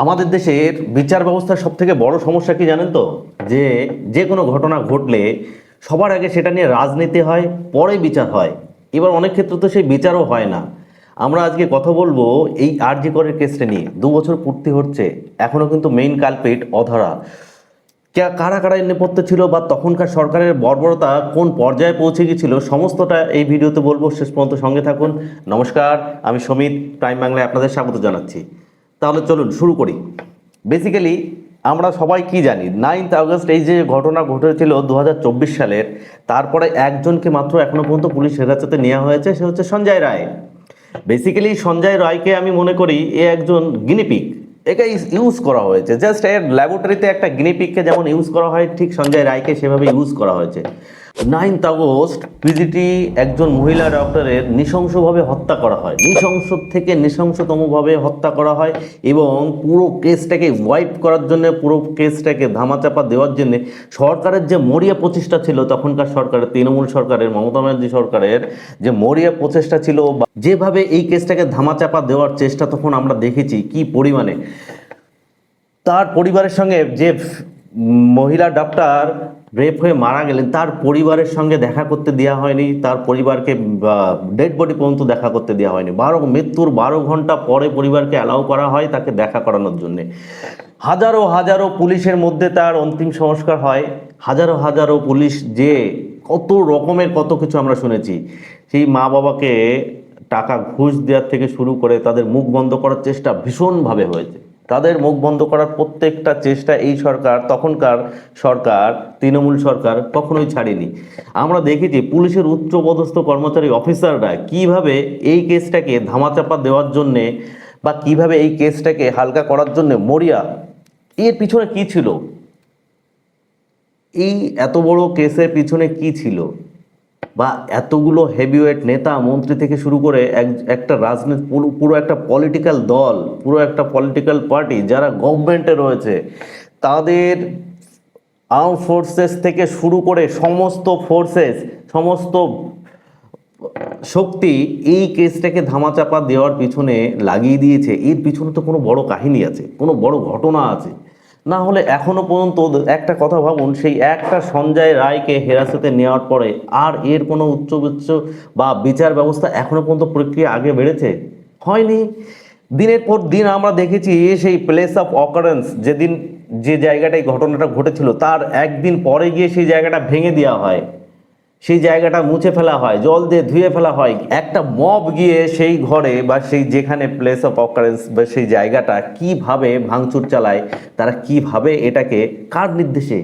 আমাদের দেশের বিচার ব্যবস্থার সব থেকে বড় সমস্যা কি জানেন তো? যে যে কোনো ঘটনা ঘটলে সবার আগে সেটা নিয়ে রাজনীতি হয়, পরে বিচার হয়। এবার অনেক ক্ষেত্রে তো সেই বিচারও হয় না। আমরা আজকে কথা বলবো এই আরজি করের কেসটা নিয়ে। 2 বছর পূর্তি হচ্ছে, এখনো কিন্তু মেইন কালপিট অধরা। কারা কারা এর নেপথ্যে ছিল বা তখনকার সরকারের বর্বরতা কোন পর্যায়ে পৌঁছে গিয়েছিল, সমস্তটা এই ভিডিওতে বলবো। শেষ পর্যন্ত সঙ্গে থাকুন। নমস্কার, আমি সমিত, প্রাইম বাংলায় আপনাদের স্বাগত জানাচ্ছি। তাহলে চলুন শুরু করি। বেসিক্যালি আমরা সবাই কি জানি, 9th আগস্ট এই যে ঘটনা ঘটেছিল 2024 সালের, তারপরে একজনকে মাত্র এখনো পর্যন্ত পুলিশ হেফাজতে নেওয়া হয়েছে, সে হচ্ছে সঞ্জয় রায়। বেসিক্যালি সঞ্জয় রায়কে আমি মনে করি এ একজন গিনিপিক। একে ইউজ করা হয়েছে, জাস্ট এর ল্যাবরেটরিতে একটা গিনিপিককে যেমন ইউজ করা হয়, ঠিক সঞ্জয় রায়কে সেভাবে ইউজ করা হয়েছে। 9th আগস্ট পিজিটি একজন মহিলা ডক্টরের নৃশংসভাবে হত্যা করা হয়, নৃশংস থেকে নৃশংসতমভাবে হত্যা করা হয়। এবং পুরো কেসটাকে ওয়াইপ করার জন্য, পুরো কেসটাকে ধামাচাপা দেওয়ার জন্য সরকারের যে মরিয়া প্রচেষ্টা ছিল, তখনকার সরকারের, তৃণমূল সরকারের, মমতা ব্যানার্জি সরকারের যে মরিয়া প্রচেষ্টা ছিল, যেভাবে এই কেসটাকে ধামাচাপা দেওয়ার চেষ্টা তখন আমরা দেখেছি কি পরিমাণে। তার পরিবারের সঙ্গে যে মহিলা ডক্টর রেপ হয়ে মারা গেলেন, তার পরিবারের সঙ্গে দেখা করতে দেওয়া হয়নি, তার পরিবারকে ডেড বডি পর্যন্ত দেখা করতে দেওয়া হয়নি। মৃত্যুর 12 ঘন্টা পরে পরিবারকে অ্যালাউ করা হয় তাকে দেখা করানোর জন্যে। হাজারো হাজারো পুলিশের মধ্যে তার অন্তিম সংস্কার হয়। হাজারো হাজারো পুলিশ, যে কত রকমের কত কিছু আমরা শুনেছি। সেই মা বাবাকে টাকা ঘুষ দেওয়ার থেকে শুরু করে তাদের মুখ বন্ধ করার চেষ্টা ভীষণভাবে হয়েছে। তাদের মুখ বন্ধ করার প্রত্যেকটা চেষ্টা এই সরকার, তখনকার সরকার, তৃণমূল সরকার কখনোই ছাড়েনি। আমরা দেখেছি পুলিশের উচ্চপদস্থ কর্মচারী অফিসাররা কিভাবে এই কেসটাকে ধামাচাপা দেওয়ার জন্যে বা কিভাবে এই কেসটাকে হালকা করার জন্য মরিয়া। এর পিছনে কি ছিল? এই এত বড় কেসের পিছনে কি ছিল? বা এতগুলো হেভিওয়েট নেতা মন্ত্রী থেকে শুরু করে একটা রাজনীতি, পুরো পুরো একটা পলিটিক্যাল দল, পুরো একটা পলিটিক্যাল পার্টি যারা গভর্নমেন্টে রয়েছে, তাদের আর্ম ফোর্সেস থেকে শুরু করে সমস্ত ফোর্সেস, সমস্ত শক্তি এই কেসটাকে ধামাচাপা দেওয়ার পিছনে লাগিয়ে দিয়েছে। এর পিছনে তো কোনো বড় কাহিনী আছে, কোনো বড় ঘটনা আছে। না হলে এখনো পর্যন্ত একটা কথা ভাবুন, সেই একটা সঞ্জয় রায়কে হেরাসতে নেওয়ার পরে আর এর কোনো উচ্চ বা বিচার ব্যবস্থা এখনো পর্যন্ত প্রক্রিয়া আগে বেড়েছে? হয়নি। দিনের পর দিন আমরা দেখেছি সেই প্লেস অফ অকারেন্স, যেদিন যে জায়গাটায় ঘটনাটা ঘটেছিল তার একদিন পরে গিয়ে সেই জায়গাটা ভেঙে দেওয়া হয়, সেই জায়গাটা মুছে ফেলা হয়, জল দিয়ে ধুয়ে ফেলা হয়। একটা মব গিয়ে সেই ঘরে বা সেই যেখানে প্লেস অফ অকারেন্স বা সেই জায়গাটা কিভাবে ভাঙচুর চালায়, তারা কিভাবে এটাকে, কার নির্দেশে,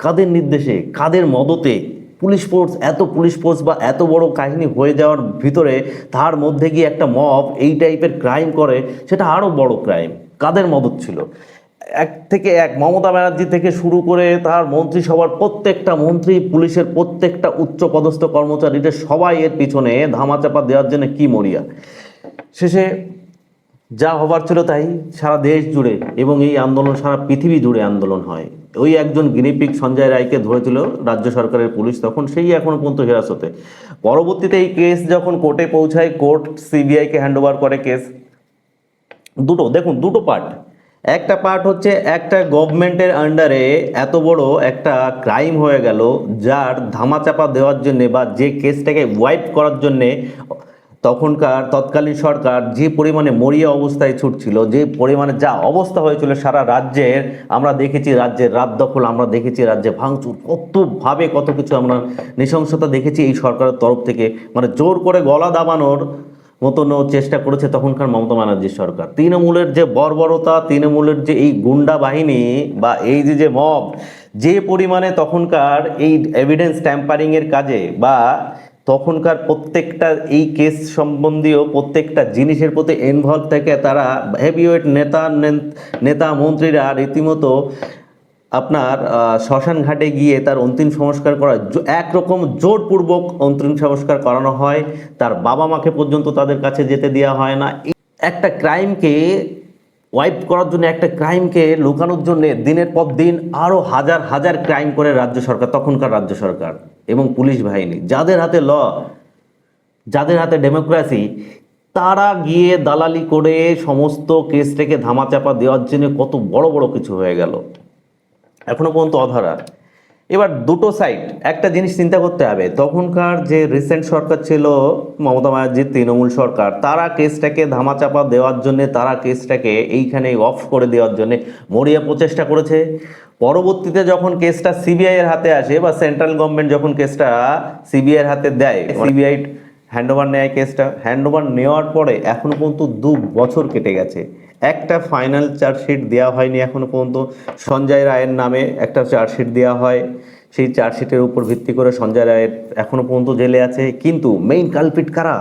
কাদের নির্দেশে, কাদের মদতে পুলিশ ফোর্স, এত পুলিশ ফোর্স বা এত বড় কাহিনী হয়ে যাওয়ার ভিতরে তার মধ্যে গিয়ে একটা মব এই টাইপের ক্রাইম করে, সেটা আরও বড় ক্রাইম। কাদের মদত ছিল? এক থেকে এক মমতা ব্যানার্জি থেকে শুরু করে তার মন্ত্রিসভার প্রত্যেকটা মন্ত্রী, পুলিশের প্রত্যেকটা উচ্চপদস্থ কর্মচারীদের সবাই এর পিছনে ধামাচাপা দেওয়ার জন্য কি মরিয়া। শেষে যা হবার ছিল তাই সারা দেশ জুড়ে এবং এই আন্দোলন সারা পৃথিবী জুড়ে আন্দোলন হয়। ওই একজন গিনিপিক সঞ্জয় রায়কে ধরেছিল রাজ্য সরকারের পুলিশ, তখন সেই এখনো পর্যন্ত হেরাসতে। পরবর্তীতে এই কেস যখন কোর্টে পৌঁছায়, কোর্ট সিবিআইকে হ্যান্ডওভার করে কেস। দুটো দেখুন, দুটো পার্ট। একটা পার্ট হচ্ছে একটা গভর্নমেন্টের আন্ডারে এত বড় একটা ক্রাইম হয়ে গেল, যার ধামাচাপা দেওয়ার জন্যে বা যে কেসটাকে ওয়াইপ করার জন্যে তখনকার তৎকালীন সরকার যে পরিমাণে মরিয়া অবস্থায় ছুটছিল, যে পরিমাণে যা অবস্থা হয়েছিল সারা রাজ্যের। আমরা দেখেছি রাজ্যের রাত দখল, আমরা দেখেছি রাজ্যে ভাঙচুর, কতভাবে কত কিছু আমরা নৃশংসতা দেখেছি এই সরকারের তরফ থেকে। মানে জোর করে গলা দাবানোর মতনও চেষ্টা করেছে তখনকার মমতা ব্যানার্জির সরকার। তৃণমূলের যে বর্বরতা, তৃণমূলের যে এই গুন্ডা বাহিনী বা এই যে মব, যে পরিমাণে তখনকার এই এভিডেন্স ট্যাম্পারিংয়ের কাজে বা তখনকার প্রত্যেকটা এই কেস সম্বন্ধীয় প্রত্যেকটা জিনিসের প্রতি ইনভলভ থেকে তারা হেভিওয়েট নেতা মন্ত্রীরা রীতিমতো আপনার শ্মশান ঘাটে গিয়ে তার অন্তিম সংস্কার করা, একরকম জোরপূর্বক অন্তিম সংস্কার করানো হয়। তার বাবা মাকে পর্যন্ত তাদের কাছে যেতে দেওয়া হয় না। একটা ক্রাইমকে ওয়াইপ করার জন্য, একটা ক্রাইমকে লুকানোর জন্য দিনের পর দিন আরও হাজার হাজার ক্রাইম করে রাজ্য সরকার, তখনকার রাজ্য সরকার এবং পুলিশ বাহিনী, যাদের হাতে ল, যাদের হাতে ডেমোক্রেসি, তারা গিয়ে দালালি করে সমস্ত কেসটাকে ধামাচাপা দেওয়ার জন্য কত বড় বড় কিছু হয়ে গেল, এখনো পর্যন্ত অধরা। এবার দুটো সাইড, একটা জিনিস চিন্তা করতে হবে, তখনকার যে রিসেন্ট সরকার ছিল মমতা ব্যানার্জির তৃণমূল সরকার, তারা কেসটাকে ধামাচাপা দেওয়ার জন্য, তারা কেসটাকে এইখানে অফ করে দেওয়ার জন্য মরিয়া প্রচেষ্টা করেছে। পরবর্তীতে যখন কেসটা সিবিআই এর হাতে আসে বা সেন্ট্রাল গভর্নমেন্ট যখন কেসটা সিবিআই এর হাতে দেয়, সিবিআই হ্যান্ডওভার নেয়, কেসটা হ্যান্ডওভার নেওয়ার পরে এখনো পর্যন্ত 2 বছর কেটে গেছে, একটা ফাইনাল চার্জশিট দেওয়া হয়নি এখনো পর্যন্ত। সঞ্জয় রায়ের নামে একটা চার্জশিট দেওয়া হয়, সেই চার্জশিটের উপর ভিত্তি করে সঞ্জয় রায়ের এখনো পর্যন্ত জেলে আছে। কিন্তু মেইন কালপিট কারা?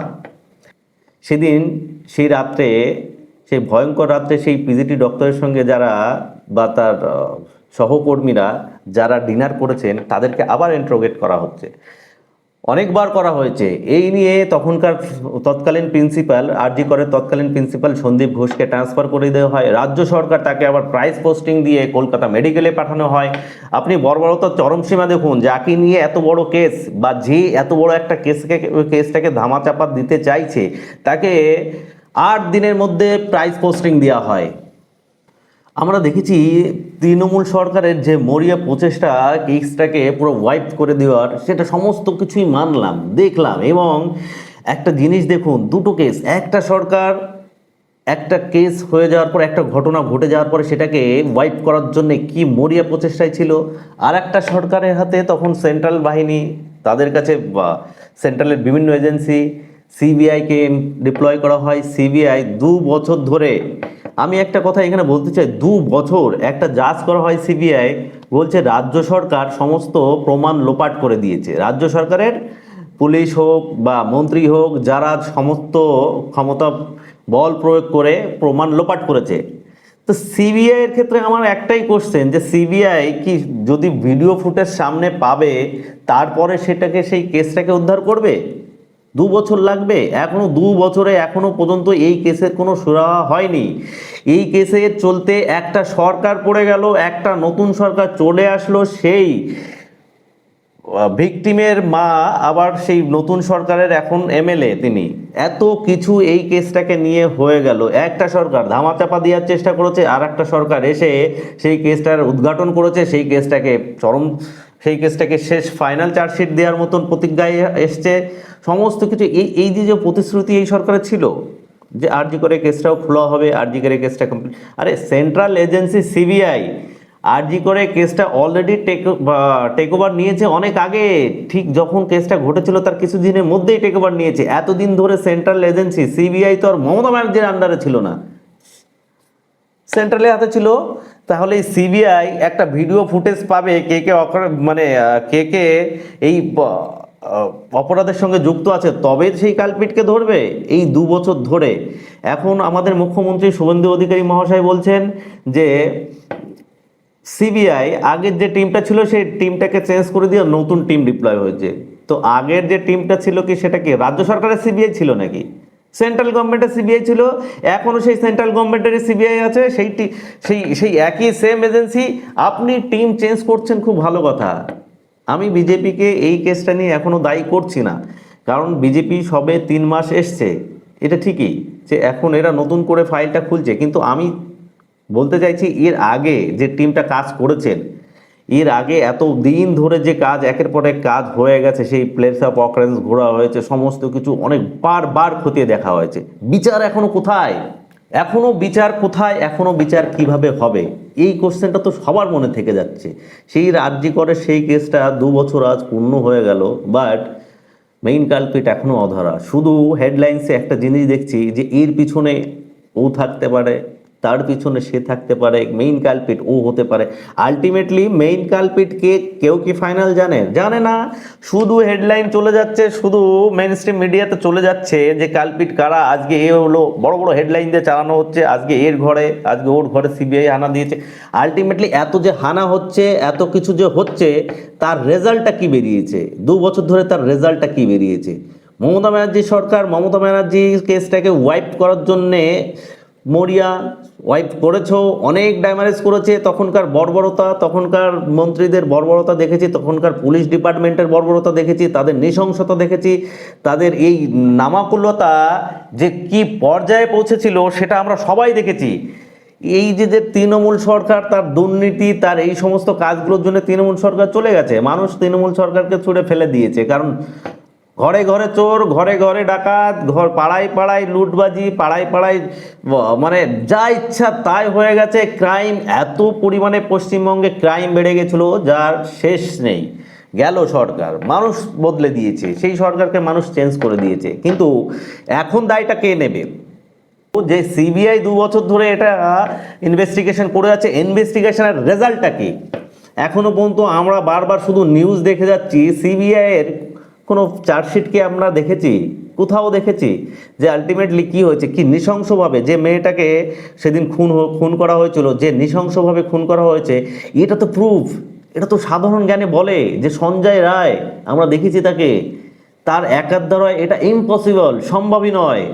সেদিন সেই রাত্রে, সেই ভয়ঙ্কর রাত্রে সেই পিজিটি ডক্টরের সঙ্গে যারা বা তার সহকর্মীরা যারা ডিনার করেছেন, তাদেরকে আবার ইন্ট্রোগেট করা হচ্ছে, অনেকবার করা হয়েছে। এই নিয়ে তখনকার তৎকালীন প্রিন্সিপাল, আরজি করের তৎকালীন প্রিন্সিপাল সন্দীপ ঘোষকে ট্রান্সফার করে দেওয়া হয়। রাজ্য সরকার তাকে আবার প্রাইস পোস্টিং দিয়ে কলকাতা মেডিকেলে পাঠানো হয়। আপনি বর্বরতার চরম সীমা দেখুন, যাকে নিয়ে এত বড় কেস বা যে এত বড় একটা কেসটাকে ধামাচাপা দিতে চাইছে, তাকে 8 দিনের মধ্যে প্রাইস পোস্টিং দেওয়া হয়। আমরা দেখেছি তৃণমূল সরকারের যে মরিয়া প্রচেষ্টা কেসটাকে পুরো ওয়াইপ করে দেওয়ার, সেটা সমস্ত কিছুই মানলাম, দেখলাম। এবং একটা জিনিস দেখুন, দুটো কেস, একটা সরকার একটা কেস হয়ে যাওয়ার পর, একটা ঘটনা ঘটে যাওয়ার পরে সেটাকে ওয়াইপ করার জন্য কি মরিয়া প্রচেষ্টায় ছিল। আর একটা সরকারের হাতে তখন সেন্ট্রাল বাহিনী, তাদের কাছে বা সেন্ট্রালের বিভিন্ন এজেন্সি, সিবিআইকে ডিপ্লয় করা হয়। সিবিআই 2 বছর ধরে, আমি একটা কথা এখানে বলতে চাই, 2 বছর একটা জাজ করা হয় সিবিআই, বলছে রাজ্য সরকার সমস্ত প্রমাণ লোপাট করে দিয়েছে। রাজ্য সরকারের পুলিশ হোক বা মন্ত্রী হোক, যারা সমস্ত ক্ষমতা বল প্রয়োগ করে প্রমাণ লোপাট করেছে। তো সিবিআই এর ক্ষেত্রে আমার একটাই কোশ্চেন, যে সিবিআই কি যদি ভিডিও ফুটেজ সামনে পাবে, তারপরে সেটাকে, সেই কেসটাকে উদ্ধার করবে? 2 বছর লাগবে? এখনো 2 বছরে এখনো পর্যন্ত এই কেসের কোনো সুরাহা হয়নি। এই কেসে চলতে একটা সরকার পড়ে গেল, একটা নতুন সরকার চলে আসলো, সেই ভিকটিমের মা আবার সেই নতুন সরকারের এখন এমএলএ, তিনি। এত কিছু এই কেসটাকে নিয়ে হয়ে গেল, একটা সরকার ধামাচাপা দেওয়ার চেষ্টা করেছে, আর একটা সরকার এসে সেই কেসটার উদ্ঘাটন করেছে, সেই কেসটাকে সেই কেসটাকে শেষ ফাইনাল চার্জশিট দেওয়ার মতন প্রতিজ্ঞায় এসছে। সমস্ত কিছু এই এই যে প্রতিশ্রুতি এই সরকারের ছিল, যে আরজি করে কেসটাও খোলা হবে, আরজি করে কেসটা কমপ্লিট। আরে সেন্ট্রাল এজেন্সি সিবিআই আরজি করে কেসটা অলরেডি টেক ওভার নিয়েছে অনেক আগে, ঠিক যখন কেসটা ঘটেছিল তার কিছু দিনের মধ্যেই টেক ওভার নিয়েছে। এতদিন ধরে সেন্ট্রাল এজেন্সি সিবিআই তো আর মমতা ব্যানার্জির আন্ডারে ছিল না, সেন্ট্রালের হাতে ছিল। তাহলে সিবিআই একটা ভিডিও ফুটেজ পাবে কে কে মানে কে কে এই অপরাধের সঙ্গে যুক্ত আছে, তবে সেই কালপিটকে ধরবে। এই 2 বছর ধরে এখন আমাদের মুখ্যমন্ত্রী শুভেন্দু অধিকারী মহাশয় বলছেন যে সিবিআই আগের যে টিমটা ছিল সেই টিমটাকে চেঞ্জ করে দিয়ে নতুন টিম ডিপ্লয় হয়েছে। তো আগের যে টিমটা ছিল কি, সেটা কি রাজ্য সরকারের সিবিআই ছিল নাকি সেন্ট্রাল গভর্নমেন্টের সিবিআই ছিল? এখনো সেই সেন্ট্রাল গভর্নমেন্টের সিবিআই আছে, সেই একই সেম এজেন্সি। আপনি টিম চেঞ্জ করছেন, খুব ভালো কথা। আমি বিজেপিকে এই কেসটা নিয়ে এখনো দায়ী করছি না, কারণ বিজেপি সবে 3 মাস এসছে, এটা ঠিকই যে এখন এরা নতুন করে ফাইলটা খুলছে, কিন্তু আমি বলতে চাইছি এর আগে যে টিমটা কাজ করেছেন, এর আগে এত দিন ধরে যে কাজ, একের পর এক কাজ হয়ে গেছে, সেই প্লেস অফ অকারেন্স ঘোরা হয়েছে, সমস্ত কিছু অনেক বার খতিয়ে দেখা হয়েছে। বিচার এখনো কোথায়? এখনো বিচার কোথায়? এখনো বিচার কিভাবে হবে? এই কোশ্চেনটা তো সবার মনে থেকে যাচ্ছে। সেই আরজি করে সেই কেসটা 2 বছর আজ পূর্ণ হয়ে গেল, বাট মেইন কালপিট এখনো অধরা। শুধু হেডলাইন্সে একটা জিনিস দেখছি যে এর পিছনে ও থাকতে পারে, তার পিছনে সে থাকতে পারে, মেইন কালপিট ও হতে পারে। আলটিমেটলি মেইন কালপিট কে কেউ কি ফাইনাল জানে না। শুধু হেডলাইন চলে যাচ্ছে, শুধু মেইন স্ট্রিম মিডিয়াতে চলে যাচ্ছে যে কালপিট কারা। আজকে এ হলো, বড় বড় হেডলাইন দিয়ে চালানো হচ্ছে, আজকে এর ঘরে, আজকে ওর ঘরে সিবিআই হানা দিয়েছে। আলটিমেটলি এত যে হানা হচ্ছে, এত কিছু যে হচ্ছে, তার রেজাল্টটা কি বেরিয়েছে? 2 বছর ধরে তার রেজাল্টটা কি বেরিয়েছে? মমতা ব্যানার্জি সরকার, মমতা ব্যানার্জি কেসটাকে ওয়াইপ করার জন্যে মরিয়া ওয়াইপ করেছো, অনেক ড্যামারেজ করেছে, তখনকার বর্বরতা, তখনকার মন্ত্রীদের বর্বরতা দেখেছি, তখনকার পুলিশ ডিপার্টমেন্টের বর্বরতা দেখেছি, তাদের নৃশংসতা দেখেছি, তাদের এই নামাকুলতা যে কি পর্যায়ে পৌঁছেছিল সেটা আমরা সবাই দেখেছি। এই যে তৃণমূল সরকার, তার দুর্নীতি, তার এই সমস্ত কাজগুলোর জন্য তৃণমূল সরকার চলে গেছে, মানুষ তৃণমূল সরকারকে ছুড়ে ফেলে দিয়েছে। কারণ ঘরে ঘরে চোর, ঘরে ঘরে ডাকাত, পাড়ায় পাড়ায় লুটবাজি, পাড়ায় পাড়ায় মানে যা ইচ্ছা তাই হয়ে গেছে। ক্রাইম এত পরিমাণে পশ্চিমবঙ্গে ক্রাইম বেড়ে গেছিলো যার শেষ নেই। গেল সরকার, মানুষ বদলে দিয়েছে, সেই সরকারকে মানুষ চেঞ্জ করে দিয়েছে, কিন্তু এখন দায়টা কে নেবে? যে সিবিআই 2 বছর ধরে এটা ইনভেস্টিগেশন করে যাচ্ছে, ইনভেস্টিগেশনের রেজাল্টটা কি? এখনো পর্যন্ত আমরা বারবার শুধু নিউজ দেখে যাচ্ছি, সিবিআই এর কোনো চার্জশিট কি আমরা দেখেছি? কোথাও দেখেছি যে আলটিমেটলি কি হয়েছে? কি নৃশংসভাবে যে মেয়েটাকে সেদিন খুন করা হয়েছিল, যে নৃশংসভাবে খুন করা হয়েছে, এটা তো প্রুফ, এটা তো সাধারণ জ্ঞানে বলে যে সঞ্জয় রায়, আমরা দেখেছি তাকে, তার একার দ্বারা এটা ইম্পসিবল, সম্ভবই নয়।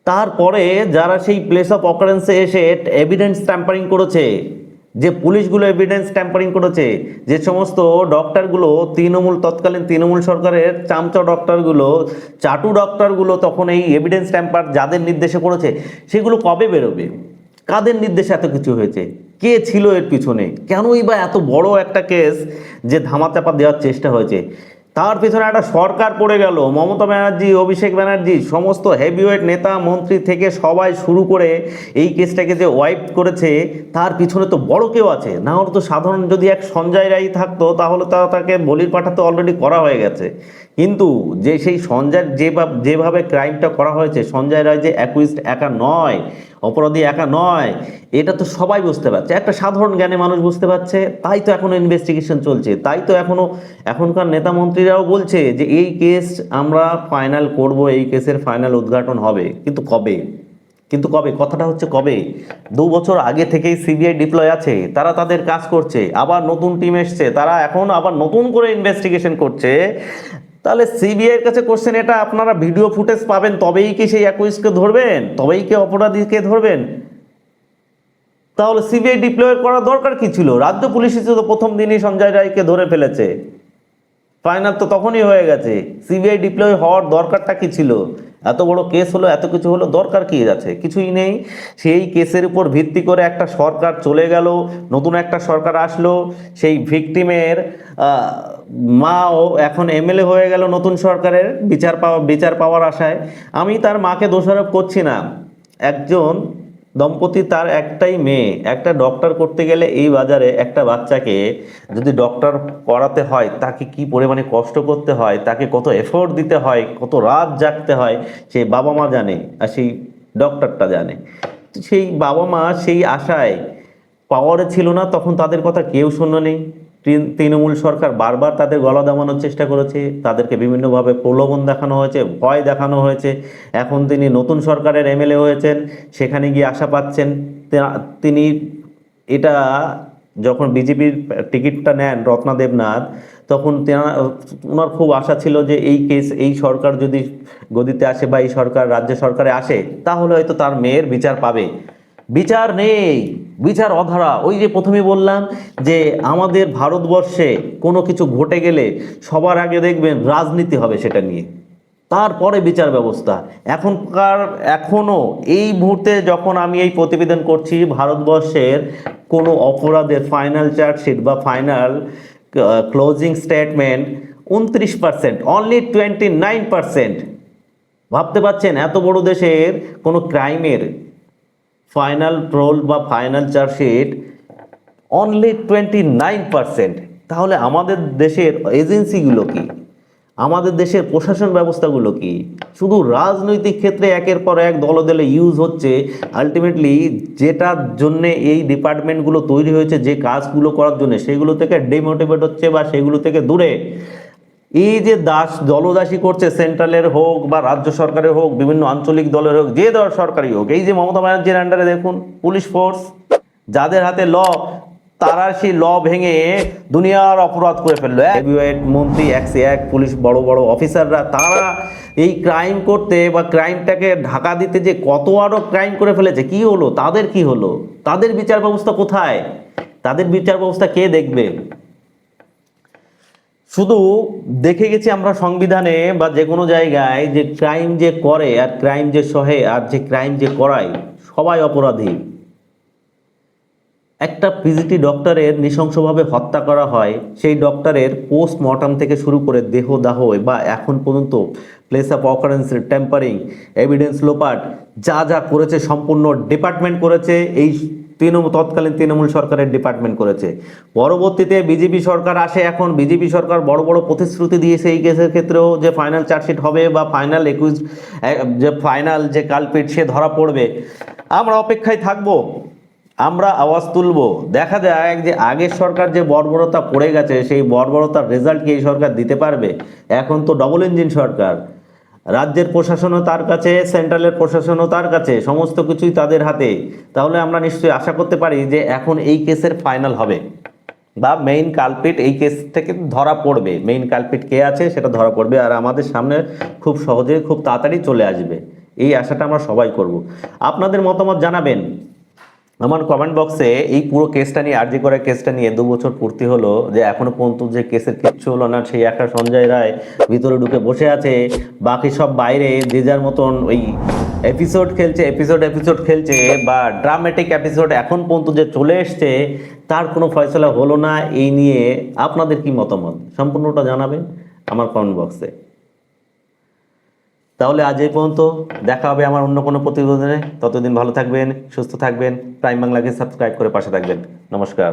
তারপরে যারা সেই প্লেস অফ অকারেন্সে এসে এভিডেন্স ট্যাম্পারিং করেছে, যে পুলিশগুলো এভিডেন্স ট্যাম্পারিং করেছে, যে সমস্ত ডক্টরগুলো তৎকালীন তৃণমূল সরকারের চামচা ডক্টরগুলো, চাটু ডক্টরগুলো তখন এই এভিডেন্স ট্যাম্পার যাদের নির্দেশে করেছে, সেগুলো কবে বেরোবে? কাদের নির্দেশে এত কিছু হয়েছে? কে ছিল এর পিছনে? কেনই বা এত বড় একটা কেস যে ধামাচাপা দেওয়ার চেষ্টা হয়েছে? তার পিছনে একটা সরকার পড়ে গেল, মমতা ব্যানার্জি, অভিষেক ব্যানার্জি, সমস্ত হেভিওয়েট নেতা মন্ত্রী থেকে সবাই শুরু করে এই কেসটাকে যে ওয়াইপ করেছে, তার পিছনে তো বড় কেউ আছে। না হলে তো সাধারণ যদি এক সঞ্জয় রায় থাকতো তাহলে তাকে বলির পাঠাতে অলরেডি করা হয়ে গেছে। কিন্তু যে সেই সঞ্জয় যেভাবে ক্রাইমটা করা হয়েছে, সঞ্জয় রায় যে অ্যাকুইজড একা নয়, অপরাধী একা নয়, এটা তো সবাই বুঝতে পারছে, একটা সাধারণ জ্ঞানে মানুষ বুঝতে পারছে। তাই তো এখনো ইনভেস্টিগেশন চলছে, তাই তো এখনকার নেতা মন্ত্রীরাও বলছে যে এই কেস আমরা ফাইনাল করব, এই কেসের ফাইনাল উদ্ঘাটন হবে। কিন্তু কবে? কথাটা হচ্ছে কবে? 2 বছর আগে থেকেই সিবিআই ডিপ্লয় আছে, তারা তাদের কাজ করছে, আবার নতুন টিম এসছে, তারা এখন আবার নতুন করে ইনভেস্টিগেশন করছে। তাহলে সিবিআইয়ের কাছে কোশ্চেন, এটা আপনারা ভিডিও ফুটেজ পাবেন তবেই কি সেই অ্যাকুইজকে ধরবেন? তবেই কি অপরাধীকে ধরবেন? তাহলে সিবিআই ডিপ্লয় করার দরকার কি ছিল? রাজ্য পুলিশ তো প্রথম দিনই সঞ্জয় রায়কে ধরে ফেলেছে, ফাইনাল তো তখনই হয়ে গেছে। সিবিআই ডিপ্লয় হওয়ার দরকারটা কি ছিল? এত বড় কেস হলো, এত কিছু হলো, দরকার কি আছে? কিছুই নেই। সেই কেসের উপর ভিত্তি করে একটা সরকার চলে গেল, নতুন একটা সরকার আসলো, সেই ভিকটিমের মাও এখন এমএলএ হয়ে গেল নতুন সরকারের, বিচার পাওয়ার আশায়। আমি তার মাকে দোষারোপ করছি না, একজন দম্পতি, তার একটাই মেয়ে, একটা ডক্টর করতে গেলে এই বাজারে একটা বাচ্চাকে যদি ডক্টর করাতে হয়, তাকে কি পরিমাণে কষ্ট করতে হয়, তাকে কত এফোর্ট দিতে হয়, কত রাত জাগতে হয়, সেই বাবা মা জানে আর সেই ডক্টরটা জানে। সেই বাবা মা সেই আশায় পাওয়ারে ছিল না, তখন তাদের কথা কেউ শোনেনি। তৃণমূল সরকার বারবার তাদের গলা দামানোর চেষ্টা করেছে, তাদেরকে বিভিন্নভাবে প্রলোভন দেখানো হয়েছে, ভয় দেখানো হয়েছে। এখন তিনি নতুন সরকারের এমএলএ হয়েছেন, সেখানে গিয়ে আশা পাচ্ছেন। তিনি এটা যখন বিজেপির টিকিটটা নেন রত্না দেবনাথ, তখন ওনার খুব আশা ছিল যে এই কেস, এই সরকার যদি গদিতে আসে বা এই সরকার রাজ্য সরকারে আসে, তাহলে হয়তো তার মেয়ের বিচার পাবে। বিচার নেই, বিচার অধারা। ওই যে প্রথমে বললাম যে আমাদের ভারতবর্ষে কোনো কিছু ঘটে গেলে সবার আগে দেখবেন রাজনীতি হবে সেটা নিয়ে, তারপরে বিচার ব্যবস্থা। এখনো এই মুহূর্তে যখন আমি এই প্রতিবেদন করছি, ভারতবর্ষের কোনো অপরাধের ফাইনাল চার্জশিট বা ফাইনাল ক্লোজিং স্টেটমেন্ট 29%, অনলি 29%। ভাবতে পারছেন এত বড় দেশের কোনো ক্রাইমের ফাইনাল রোল বা ফাইনাল চার্জশিট অনলি 29%? তাহলে আমাদের দেশের এজেন্সিগুলো কি, আমাদের দেশের প্রশাসন ব্যবস্থাগুলো কি? শুধু রাজনৈতিক ক্ষেত্রে একের পর এক দলে দলে ইউজ হচ্ছে। আলটিমেটলি যেটার জন্যে এই ডিপার্টমেন্টগুলো তৈরি হয়েছে, যে কাজগুলো করার জন্য, সেগুলো থেকে ডিমোটিভেট হচ্ছে বা সেগুলো থেকে দূরে। এই যে দলদাসী করছে, সেন্ট্রালের হোক বা রাজ্য সরকারের হোক, বিভিন্ন আঞ্চলিক দলের হোক, যে দল সরকারি হোক, এই যে মমতা ব্যানার্জির আন্ডারে দেখুন পুলিশ ফোর্স, যাদের হাতে ল, তারা সেই ল ভেঙে দুনিয়ার অপরাধ করে ফেললো। হেভিওয়েট মন্ত্রী, এক পুলিশ বড় বড় অফিসাররা, তারা এই ক্রাইম করতে বা ক্রাইমটাকে ঢাকা দিতে যে কত আরো ক্রাইম করে ফেলেছে, কি হলো তাদের, কি হলো তাদের? বিচার ব্যবস্থা কোথায়? তাদের বিচার ব্যবস্থা কে দেখবে? শুধু দেখে গেছি আমরা সংবিধানে বা যে কোনো জায়গায় যে ক্রাইম যে করে আর ক্রাইম যে সহে আর যে ক্রাইম যে করায় সবাই অপরাধী। একটা পিজিটি ডক্টরের নৃশংসভাবে হত্যা করা হয়, সেই ডক্টরের পোস্টমর্টম থেকে শুরু করে দেহদাহ বা এখন পর্যন্ত place of occurrence, tampering, evidence লোপাট, যা যা করেছে সম্পূর্ণ ডিপার্টমেন্ট করেছে। এই তৎকালীন তৃণমূল সরকারের ডিপার্টমেন্ট করেছে। পরবর্তীতে বিজেপি সরকার আসে, এখন বিজেপি সরকার বড় বড় প্রতিশ্রুতি দিয়েছে এই কেসের ক্ষেত্রেও যে ফাইনাল চার্জশিট হবে বা ফাইনাল একুইজ, যে ফাইনাল যে কালপিট সে ধরা পড়বে। আমরা অপেক্ষায় থাকবো, আমরা আওয়াজ তুলব। দেখা যায় যে আগের সরকার যে বর্বরতা পড়ে গেছে সেই বর্বরতার রেজাল্ট কি এই সরকার দিতে পারবে? এখন তো ডবল ইঞ্জিন সরকার, রাজ্যের প্রশাসনও তার কাছে, সেন্ট্রালের প্রশাসনও তার কাছে, সমস্ত কিছুই তাদের হাতে। তাহলে আমরা নিশ্চয়ই আশা করতে পারি যে এখন এই কেসের ফাইনাল হবে বা মেইন কালপিট এই কেস থেকে ধরা পড়বে। মেইন কালপিট কে আছে সেটা ধরা পড়বে আর আমাদের সামনে খুব সহজে খুব তাড়াতাড়ি চলে আসবে, এই আশাটা আমরা সবাই করব। আপনাদের মতামত জানাবেন আমার কমেন্ট বক্সে। এই পুরো কেসটা নিয়ে, আরজি করা কেসটা নিয়ে 2 বছর পূর্তি হলো, যে এখনো পর্যন্ত যে কেসের কিচ্ছু হলো না। সেই একটা সঞ্জয় রায় ভিতরে ঢুকে বসে আছে, বাকি সব বাইরে যে যার মতন ওই এপিসোড খেলছে, এপিসোড খেলছে বা ড্রামেটিক এপিসোড এখন পর্যন্ত যে চলে এসছে তার কোনো ফয়সলা হলো না। এই নিয়ে আপনাদের কি মতামত সম্পূর্ণটা জানাবেন আমার কমেন্ট বক্সে। তাহলে আজ এই পর্যন্ত, দেখা হবে আমার অন্য কোনো প্রতিবেদনে। ততদিন ভালো থাকবেন, সুস্থ থাকবেন, প্রাইম বাংলাকে সাবস্ক্রাইব করে পাশে থাকবেন। নমস্কার।